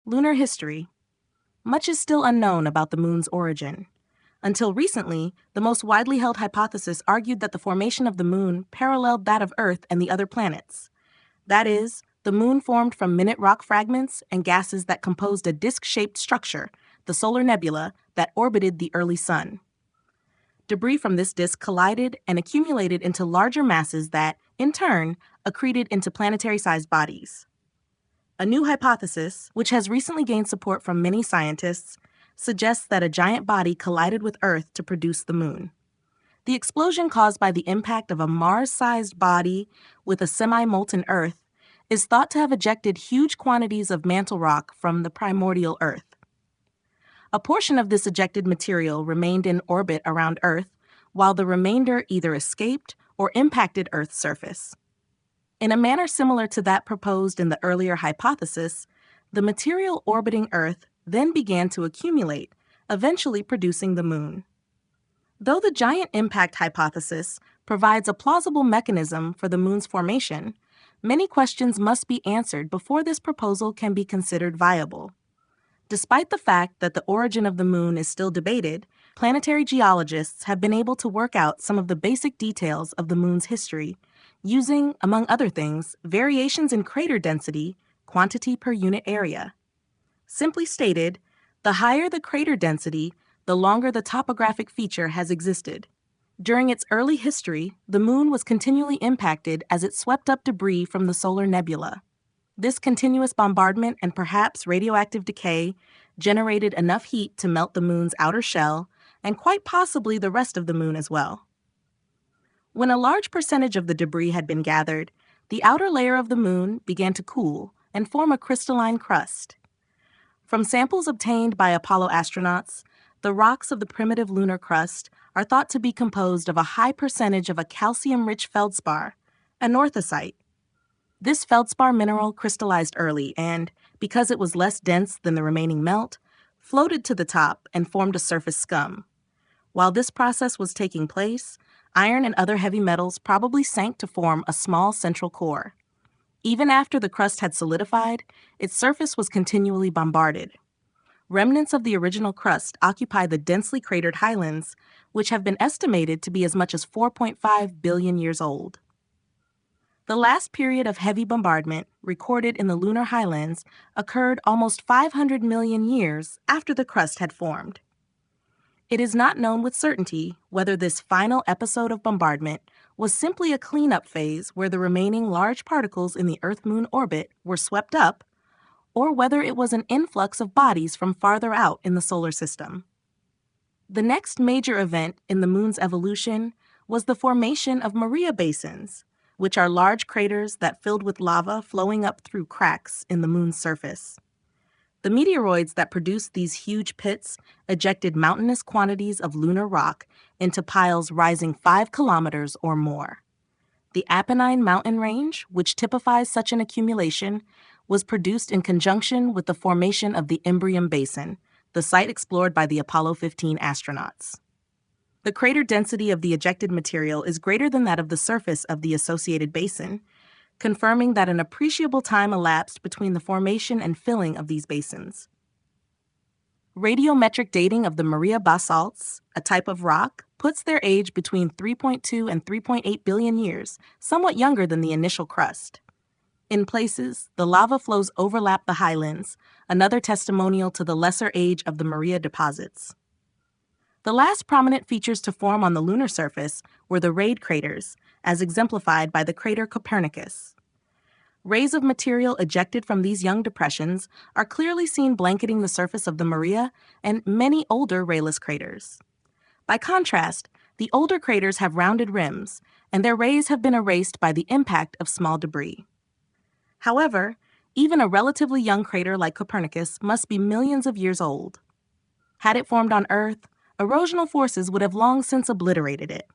Lunar History. Much is still unknown about the moon's origin. Until recently, the most widely held hypothesis argued that the formation of the moon paralleled that of Earth and the other planets. That is, the moon formed from minute rock fragments and gases that composed a disc-shaped structure, the solar nebula, that orbited the early sun. Debris from this disk collided and accumulated into larger masses that, in turn, accreted into planetary-sized bodies. A new hypothesis, which has recently gained support from many scientists, suggests that a giant body collided with Earth to produce the moon. The explosion caused by the impact of a Mars-sized body with a semi-molten Earth is thought to have ejected huge quantities of mantle rock from the primordial Earth. A portion of this ejected material remained in orbit around Earth, while the remainder either escaped or impacted Earth's surface. In a manner similar to that proposed in the earlier hypothesis, the material orbiting Earth then began to accumulate, eventually producing the moon. Though the giant impact hypothesis provides a plausible mechanism for the moon's formation, many questions must be answered before this proposal can be considered viable. Despite the fact that the origin of the moon is still debated, planetary geologists have been able to work out some of the basic details of the moon's history, using, among other things, variations in crater density, quantity per unit area. Simply stated, the higher the crater density, the longer the topographic feature has existed. During its early history, the moon was continually impacted as it swept up debris from the solar nebula. This continuous bombardment and perhaps radioactive decay generated enough heat to melt the moon's outer shell and quite possibly the rest of the moon as well. When a large percentage of the debris had been gathered, the outer layer of the moon began to cool and form a crystalline crust. From samples obtained by Apollo astronauts, the rocks of the primitive lunar crust are thought to be composed of a high percentage of a calcium-rich feldspar, a northocite. This feldspar mineral crystallized early and, because it was less dense than the remaining melt, floated to the top and formed a surface scum. While this process was taking place, iron and other heavy metals probably sank to form a small central core. Even after the crust had solidified, its surface was continually bombarded. Remnants of the original crust occupy the densely cratered highlands, which have been estimated to be as much as 4.5 billion years old. The last period of heavy bombardment, recorded in the lunar highlands, occurred almost 500 million years after the crust had formed. It is not known with certainty whether this final episode of bombardment was simply a cleanup phase where the remaining large particles in the Earth-Moon orbit were swept up, or whether it was an influx of bodies from farther out in the solar system. The next major event in the moon's evolution was the formation of Maria basins, which are large craters that filled with lava flowing up through cracks in the moon's surface. The meteoroids that produced these huge pits ejected mountainous quantities of lunar rock into piles rising 5 kilometers or more. The Apennine mountain range, which typifies such an accumulation, was produced in conjunction with the formation of the Imbrium Basin, the site explored by the Apollo 15 astronauts. The crater density of the ejected material is greater than that of the surface of the associated basin, confirming that an appreciable time elapsed between the formation and filling of these basins. Radiometric dating of the Maria basalts, a type of rock, puts their age between 3.2 and 3.8 billion years, somewhat younger than the initial crust. In places, the lava flows overlap the highlands, another testimonial to the lesser age of the Maria deposits. The last prominent features to form on the lunar surface were the rayed craters, as exemplified by the crater Copernicus. Rays of material ejected from these young depressions are clearly seen blanketing the surface of the Maria and many older rayless craters. By contrast, the older craters have rounded rims, and their rays have been erased by the impact of small debris. However, even a relatively young crater like Copernicus must be millions of years old. Had it formed on Earth, erosional forces would have long since obliterated it.